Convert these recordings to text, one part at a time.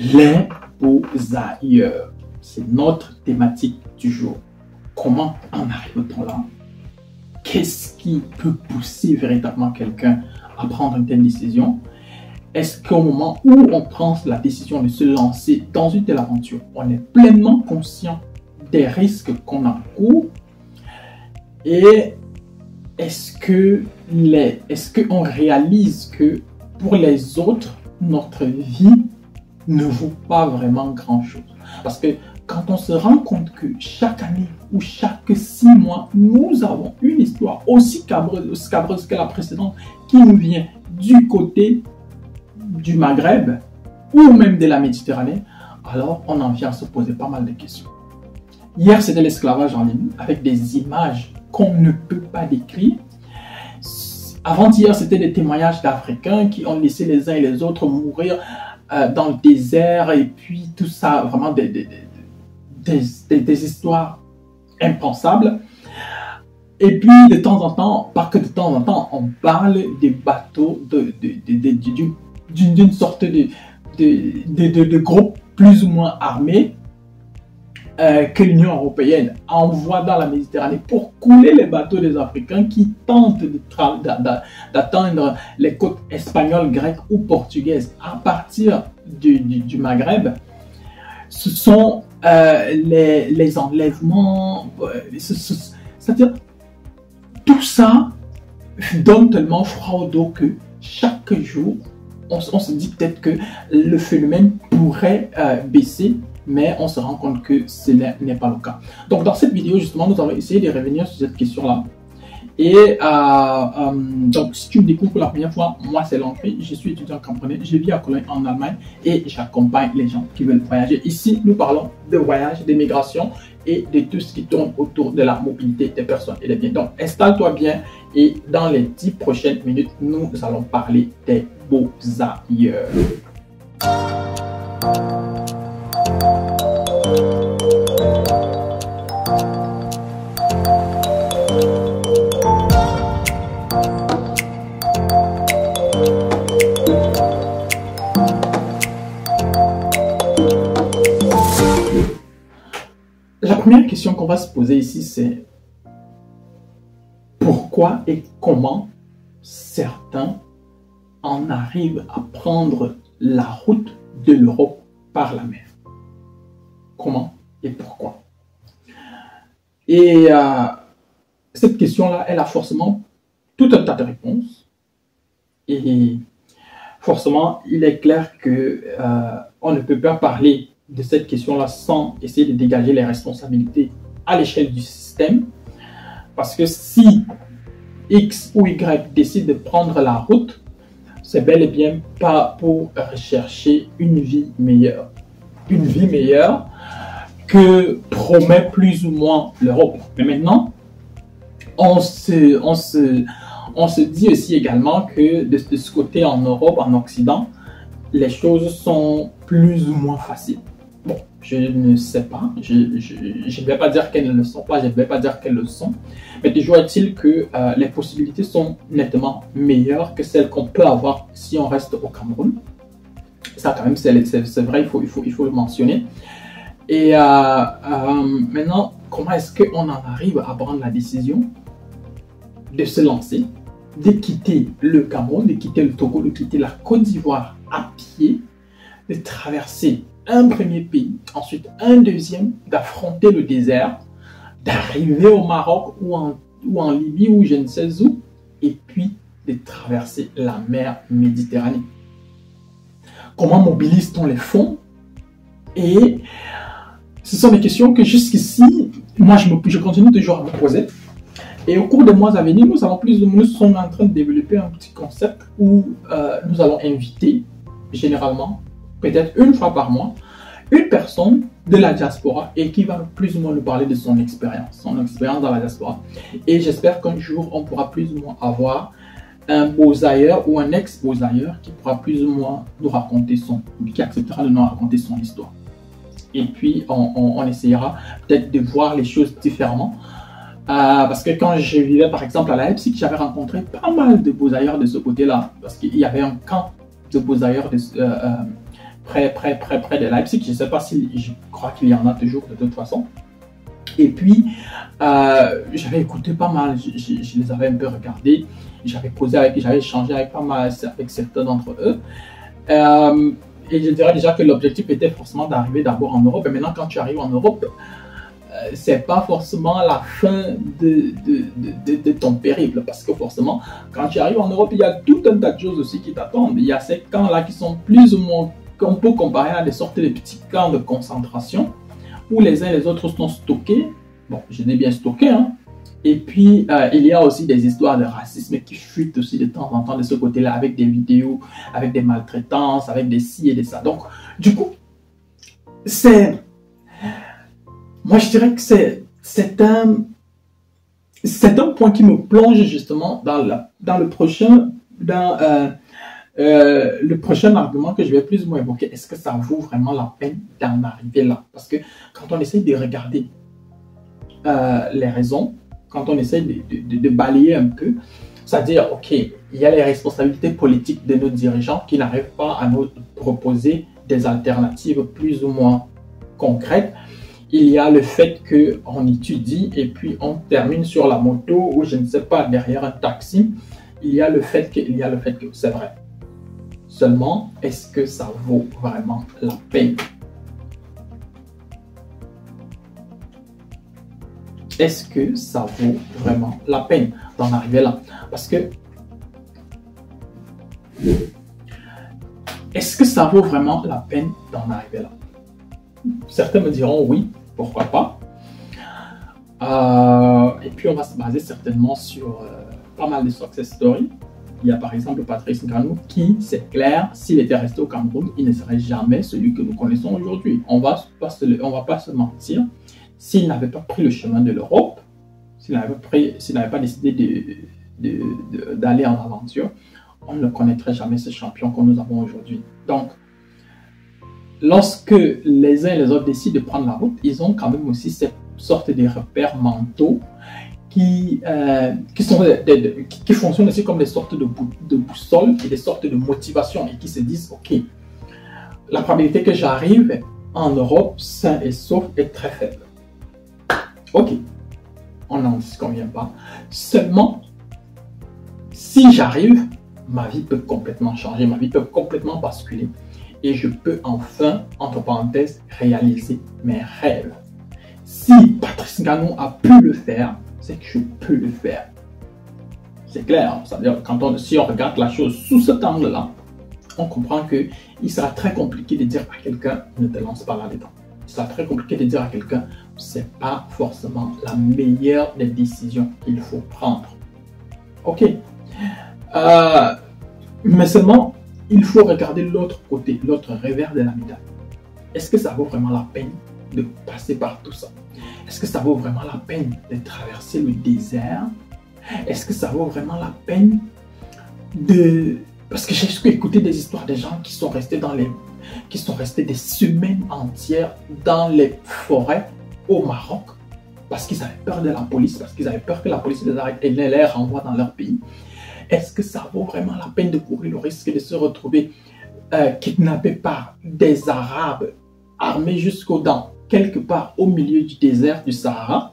Les beaux ailleurs, c'est notre thématique du jour. Comment en arrive-t-on là? Qu'est-ce qui peut pousser véritablement quelqu'un à prendre une telle décision? Est-ce qu'au moment où on prend la décision de se lancer dans une telle aventure, on est pleinement conscient des risques qu'on encourt? Et est-ce qu'on réalise que pour les autres, notre vie ne vaut pas vraiment grand-chose? Parce que quand on se rend compte que chaque année ou chaque 6 mois, nous avons une histoire aussi scabreuse que la précédente qui nous vient du côté du Maghreb ou même de la Méditerranée, alors on en vient à se poser pas mal de questions. Hier, c'était l'esclavage en ligne avec des images qu'on ne peut pas décrire. Avant-hier, c'était des témoignages d'Africains qui ont laissé les uns et les autres mourir dans le désert, et puis tout ça, vraiment des histoires impensables. Et puis de temps en temps, pas que de temps en temps, on parle des bateaux d'une sorte de groupe plus ou moins armé que l'Union européenne envoie dans la Méditerranée pour couler les bateaux des Africains qui tentent d'atteindre les côtes espagnoles, grecques ou portugaises à partir du Maghreb. Ce sont les enlèvements, c'est-à-dire tout ça donne tellement froid au dos que chaque jour, on se dit peut-être que le phénomène pourrait baisser, mais on se rend compte que ce n'est pas le cas. Donc dans cette vidéo, justement, nous allons essayer de revenir sur cette question-là. Et donc, si tu me découvres pour la première fois, moi c'est Landry, je suis étudiant camerounais, je vis à Cologne en Allemagne et j'accompagne les gens qui veulent voyager. Ici, nous parlons de voyage, d'immigration et de tout ce qui tourne autour de la mobilité des personnes et des biens. Donc, installe-toi bien et dans les 10 prochaines minutes, nous allons parler des beaux ailleurs. La première question qu'on va se poser ici, c'est pourquoi et comment certains en arrivent à prendre la route de l'Europe par la mer? Comment et pourquoi? Et cette question-là, elle a forcément tout un tas de réponses. Et forcément, il est clair que on ne peut pas parler de cette question-là sans essayer de dégager les responsabilités à l'échelle du système. Parce que si X ou Y décide de prendre la route, c'est bel et bien pas pour rechercher une vie meilleure. Une vie meilleure que promet plus ou moins l'Europe. Mais maintenant, on se dit aussi également que de ce côté en Europe, en Occident, les choses sont plus ou moins faciles. Bon, je ne sais pas, je ne vais pas dire qu'elles ne le sont pas, je ne vais pas dire qu'elles le sont, mais toujours est-il que les possibilités sont nettement meilleures que celles qu'on peut avoir si on reste au Cameroun. Ça quand même, c'est vrai, il faut le mentionner. Et maintenant, comment est-ce qu'on en arrive à prendre la décision de se lancer, de quitter le Cameroun, de quitter le Togo, de quitter la Côte d'Ivoire à pied, de traverser un premier pays, ensuite un deuxième, d'affronter le désert, d'arriver au Maroc ou en Libye ou je ne sais où, et puis de traverser la mer Méditerranée? Comment mobilise-t-on les fonds? Et ce sont des questions que jusqu'ici, moi je continue toujours à me poser. Et au cours des mois à venir, nous sommes en train de développer un petit concept où nous allons inviter, généralement, peut-être une fois par mois, une personne de la diaspora et qui va plus ou moins nous parler de son expérience dans la diaspora. Et j'espère qu'un jour, on pourra plus ou moins avoir un beaux-ailleurs ou un ex-beaux-ailleurs qui pourra plus ou moins nous raconter qui acceptera de nous raconter son histoire. Et puis, on essayera peut-être de voir les choses différemment. Parce que quand je vivais par exemple à Leipzig, j'avais rencontré pas mal de beaux-ailleurs de ce côté-là. Parce qu'il y avait un camp de beaux-ailleurs près de Leipzig. Je ne sais pas si, je crois qu'il y en a toujours de toute façon. Et puis, j'avais écouté pas mal, je les avais un peu regardés, j'avais échangé avec pas mal, avec certains d'entre eux. Et je dirais déjà que l'objectif était forcément d'arriver d'abord en Europe. Et maintenant, quand tu arrives en Europe, c'est pas forcément la fin de ton périple, parce que forcément, quand tu arrives en Europe, il y a tout un tas de choses aussi qui t'attendent. Il y a ces camps-là qui sont plus ou moins, qu'on peut comparer à des sortes de petits camps de concentration, où les uns et les autres sont stockés. Bon, je dis bien stockés, hein. Et puis, il y a aussi des histoires de racisme qui fuitent aussi de temps en temps de ce côté-là, avec des vidéos, avec des maltraitances, avec des ci et des ça. Donc, du coup, moi, je dirais que c'est un point qui me plonge justement dans le prochain argument que je vais plus ou moins évoquer. Est-ce que ça vaut vraiment la peine d'en arriver là? Parce que quand on essaye de regarder les raisons, quand on essaie de balayer un peu, c'est-à-dire, ok, il y a les responsabilités politiques de nos dirigeants qui n'arrivent pas à nous proposer des alternatives plus ou moins concrètes. Il y a le fait qu'on étudie et puis on termine sur la moto ou je ne sais pas, derrière un taxi. Il y a le fait que c'est vrai. Seulement, est-ce que ça vaut vraiment la peine? Est-ce que ça vaut vraiment la peine d'en arriver là? Parce que, est-ce que ça vaut vraiment la peine d'en arriver là? Certains me diront oui, pourquoi pas. Et puis, on va se baser certainement sur pas mal de success stories. Il y a par exemple Patrice Ngannou qui, c'est clair, s'il était resté au Cameroun, il ne serait jamais celui que nous connaissons aujourd'hui. On va pas se mentir. S'il n'avait pas pris le chemin de l'Europe, s'il n'avait pas décidé d'aller en aventure, on ne connaîtrait jamais ce champion que nous avons aujourd'hui. Donc, lorsque les uns et les autres décident de prendre la route, ils ont quand même aussi cette sorte de repères mentaux qui fonctionnent aussi comme des sortes de boussoles et des sortes de motivation et qui se disent, ok, la probabilité que j'arrive en Europe sain et sauf est très faible. Ok, on n'en convient pas. Seulement, si j'arrive, ma vie peut complètement changer, ma vie peut complètement basculer et je peux enfin, entre parenthèses, réaliser mes rêves. Si Patrice Ngannou a pu le faire, c'est que je peux le faire. C'est clair, c'est-à-dire si on regarde la chose sous cet angle-là, on comprend qu'il sera très compliqué de dire à quelqu'un ne te lance pas là-dedans. Il sera très compliqué de dire à quelqu'un c'est pas forcément la meilleure des décisions qu'il faut prendre. Ok. Mais seulement, il faut regarder l'autre côté, l'autre revers de la médaille. Est-ce que ça vaut vraiment la peine de passer par tout ça? Est-ce que ça vaut vraiment la peine de traverser le désert? Est-ce que ça vaut vraiment la peine de... Parce que j'ai écouté des histoires de gens qui sont restés des semaines entières dans les forêts au Maroc parce qu'ils avaient peur de la police, parce qu'ils avaient peur que la police les arrête et les renvoie dans leur pays. Est-ce que ça vaut vraiment la peine de courir le risque de se retrouver kidnappé par des Arabes armés jusqu'aux dents, quelque part au milieu du désert du Sahara?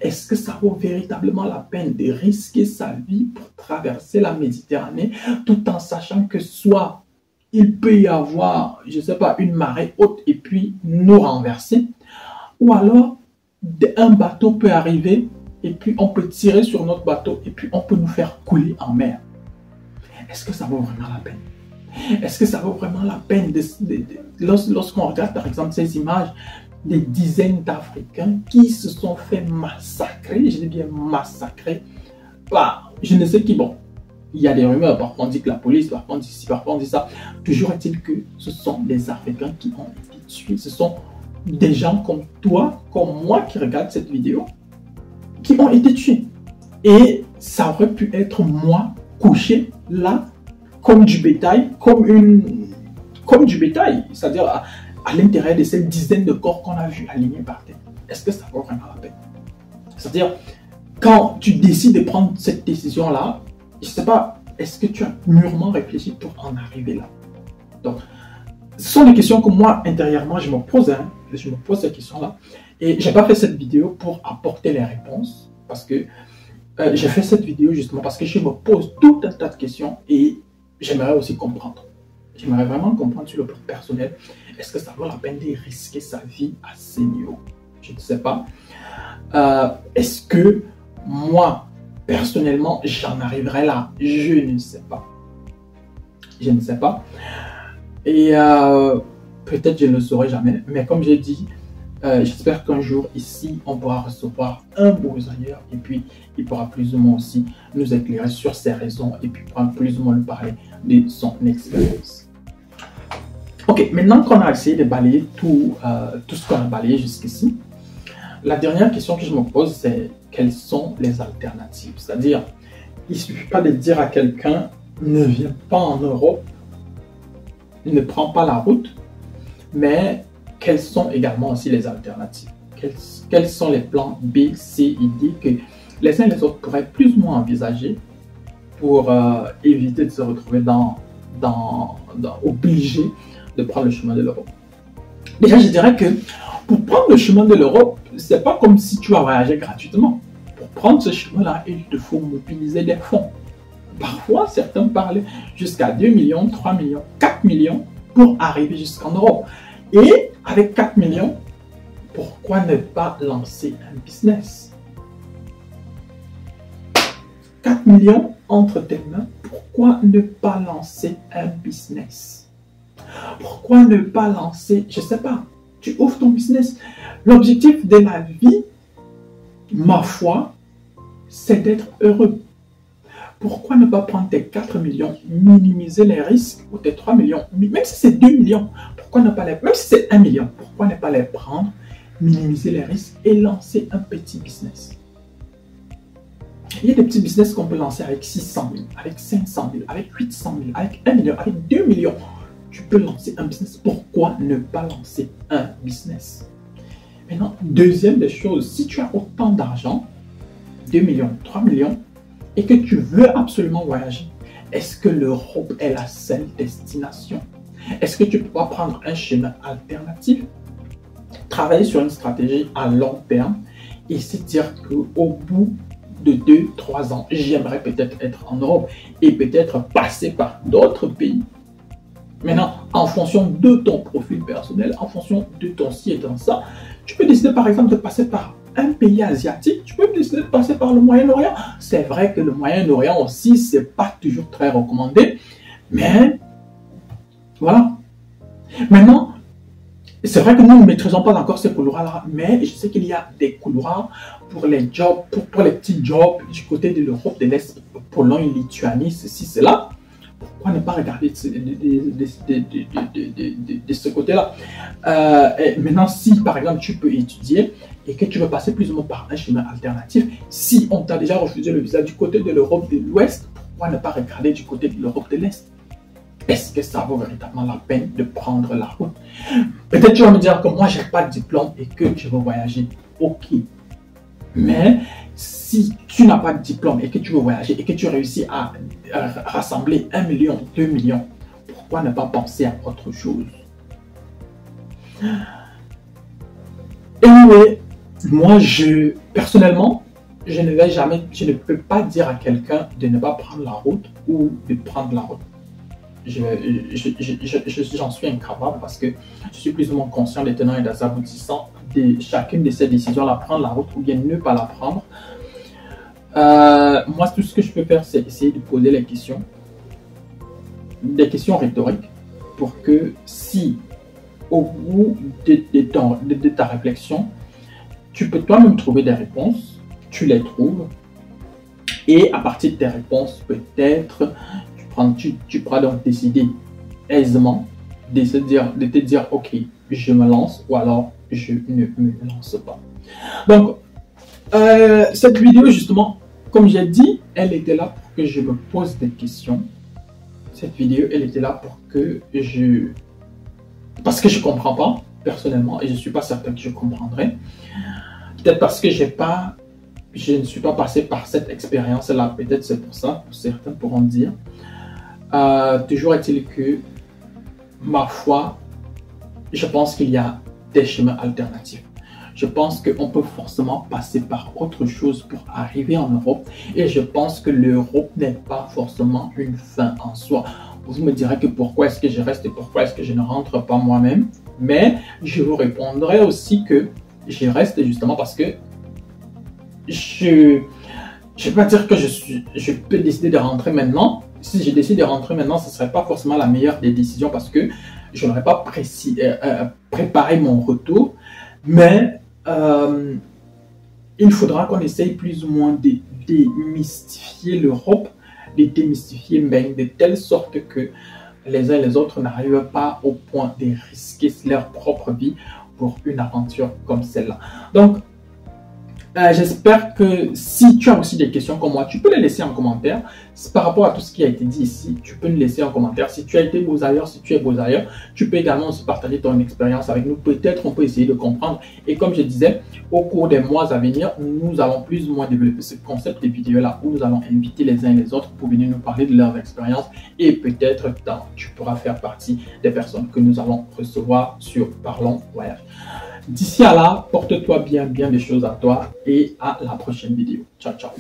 Est-ce que ça vaut véritablement la peine de risquer sa vie pour traverser la Méditerranée tout en sachant que soit il peut y avoir, je ne sais pas, une marée haute et puis nous renverser, ou alors un bateau peut arriver et puis on peut tirer sur notre bateau et puis on peut nous faire couler en mer? Est-ce que ça vaut vraiment la peine? Est-ce que ça vaut vraiment la peine lorsqu'on regarde par exemple ces images des dizaines d'Africains qui se sont fait massacrer, je dis bien massacrer, par je ne sais qui, bon, il y a des rumeurs, parfois on dit que la police, parfois on dit ci, parfois on dit ça, toujours est-il que ce sont des Africains qui ont été tués, ce sont des gens comme toi, comme moi qui regardent cette vidéo, qui ont été tués. Et ça aurait pu être moi, couché là, comme du bétail, comme du bétail, c'est-à-dire à l'intérieur de ces dizaines de corps qu'on a vus alignés par terre. Est-ce que ça vaut vraiment la peine? C'est-à-dire, quand tu décides de prendre cette décision-là, je ne sais pas, est-ce que tu as mûrement réfléchi pour en arriver là? Donc, ce sont des questions que moi, intérieurement, je me pose. Hein. Je me pose ces questions-là. Et je n'ai pas fait cette vidéo pour apporter les réponses. Parce que j'ai fait cette vidéo justement parce que je me pose tout un tas de questions et j'aimerais aussi comprendre. J'aimerais vraiment comprendre sur le plan personnel. Est-ce que ça vaut la peine de risquer sa vie à ces niveaux? Je ne sais pas. Est-ce que moi, personnellement, j'en arriverai là? Je ne sais pas. Je ne sais pas. Et peut-être je ne le saurai jamais. Mais comme j'ai dit, j'espère qu'un jour ici, on pourra recevoir un broussailleur et puis il pourra plus ou moins aussi nous éclairer sur ses raisons et puis pourra plus ou moins nous parler de son expérience. Ok, maintenant qu'on a essayé de balayer tout ce qu'on a balayé jusqu'ici, la dernière question que je me pose, c'est quelles sont les alternatives? C'est-à-dire, il ne suffit pas de dire à quelqu'un ne viens pas en Europe, ne prends pas la route, mais quelles sont également aussi les alternatives? Quels sont les plans B, C et D que les uns et les autres pourraient plus ou moins envisager pour éviter de se retrouver obligé de prendre le chemin de l'Europe? Déjà, je dirais que pour prendre le chemin de l'Europe, c'est pas comme si tu vas voyager gratuitement. Pour prendre ce chemin-là, il te faut mobiliser des fonds. Parfois, certains parlent jusqu'à 2 millions, 3 millions, 4 millions pour arriver jusqu'en Europe. Et avec 4 millions, pourquoi ne pas lancer un business? 4 millions entre tes mains, pourquoi ne pas lancer un business? Pourquoi ne pas lancer, je ne sais pas, tu ouvres ton business. L'objectif de la vie, ma foi, c'est d'être heureux. Pourquoi ne pas prendre tes 4 millions, minimiser les risques, ou tes 3 millions, même si c'est 2 millions, pourquoi ne pas les, même si c'est 1 million, pourquoi ne pas les prendre, minimiser les risques et lancer un petit business? Il y a des petits business qu'on peut lancer avec 600 000, avec 500 000, avec 800 000, avec 1 million, avec 2 millions. Tu peux lancer un business. Pourquoi ne pas lancer un business? Maintenant, deuxième des choses, si tu as autant d'argent, 2 millions, 3 millions, et que tu veux absolument voyager, est-ce que l'Europe est la seule destination? Est-ce que tu peux prendre un chemin alternatif, travailler sur une stratégie à long terme et se dire qu'au bout de 2-3 ans, j'aimerais peut-être être en Europe et peut-être passer par d'autres pays? Maintenant, en fonction de ton profil personnel, en fonction de ton ci et ton ça, tu peux décider par exemple de passer par un pays asiatique, tu peux décider de passer par le Moyen-Orient. C'est vrai que le Moyen-Orient aussi, c'est pas toujours très recommandé, mais voilà. Maintenant, c'est vrai que nous ne maîtrisons pas encore ces couloirs-là, mais je sais qu'il y a des couloirs pour les jobs, pour les petits jobs du côté de l'Europe de l'Est, Pologne, Lituanie, ceci, cela. Pourquoi ne pas regarder de ce côté-là? Maintenant, si par exemple tu peux étudier et que tu veux passer plus ou moins par un chemin alternatif, si on t'a déjà refusé le visa du côté de l'Europe de l'Ouest, pourquoi ne pas regarder du côté de l'Europe de l'Est? Est-ce que ça vaut véritablement la peine de prendre la route? Peut-être tu vas me dire que moi, je n'ai pas de diplôme et que je veux voyager. Ok. Mais si tu n'as pas de diplôme et que tu veux voyager et que tu réussis à rassembler 1 million, 2 millions, pourquoi ne pas penser à autre chose? Anyway, moi, personnellement, je ne peux pas dire à quelqu'un de ne pas prendre la route ou de prendre la route. J'en suis incapable parce que je suis plus ou moins conscient des tenants et des aboutissants de chacune de ces décisions-là, prendre la route ou bien ne pas la prendre. Moi, tout ce que je peux faire, c'est essayer de poser les questions, des questions rhétoriques, pour que si, au bout de ta réflexion, tu peux toi-même trouver des réponses, tu les trouves, et à partir de tes réponses, peut-être, tu pourras donc décider aisément de te dire, ok, je me lance, ou alors je ne me lance pas. Donc, cette vidéo, justement, comme j'ai dit, elle était là pour que je me pose des questions. Cette vidéo, elle était là pour que parce que je ne comprends pas, personnellement, et je ne suis pas certain que je comprendrai. Peut-être parce que je ne suis pas passé par cette expérience-là. Peut-être c'est pour ça, certains pourront dire. Toujours est-il que, ma foi, je pense qu'il y a des chemins alternatifs. Je pense qu'on peut forcément passer par autre chose pour arriver en Europe. Et je pense que l'Europe n'est pas forcément une fin en soi. Vous me direz que pourquoi est-ce que je reste et pourquoi est-ce que je ne rentre pas moi-même. Mais je vous répondrai aussi que je reste justement parce que je ne vais pas dire que je peux décider de rentrer maintenant. Si je décide de rentrer maintenant, ce ne serait pas forcément la meilleure des décisions parce que je n'aurais pas préparé mon retour. Mais il faudra qu'on essaye plus ou moins de démystifier l'Europe, de démystifier Mbengue de telle sorte que les uns et les autres n'arrivent pas au point de risquer leur propre vie pour une aventure comme celle-là. Donc, j'espère que si tu as aussi des questions comme moi, tu peux les laisser en commentaire. Par rapport à tout ce qui a été dit ici, tu peux nous laisser en commentaire. Si tu as été beaux ailleurs, si tu es beaux ailleurs, tu peux également aussi partager ton expérience avec nous. Peut-être on peut essayer de comprendre. Et comme je disais, au cours des mois à venir, nous allons plus ou moins développer ce concept de vidéo-là où nous allons inviter les uns et les autres pour venir nous parler de leurs expériences. Et peut-être tu pourras faire partie des personnes que nous allons recevoir sur Parlons Voyage. D'ici à là, porte-toi bien des choses à toi et à la prochaine vidéo. Ciao, ciao.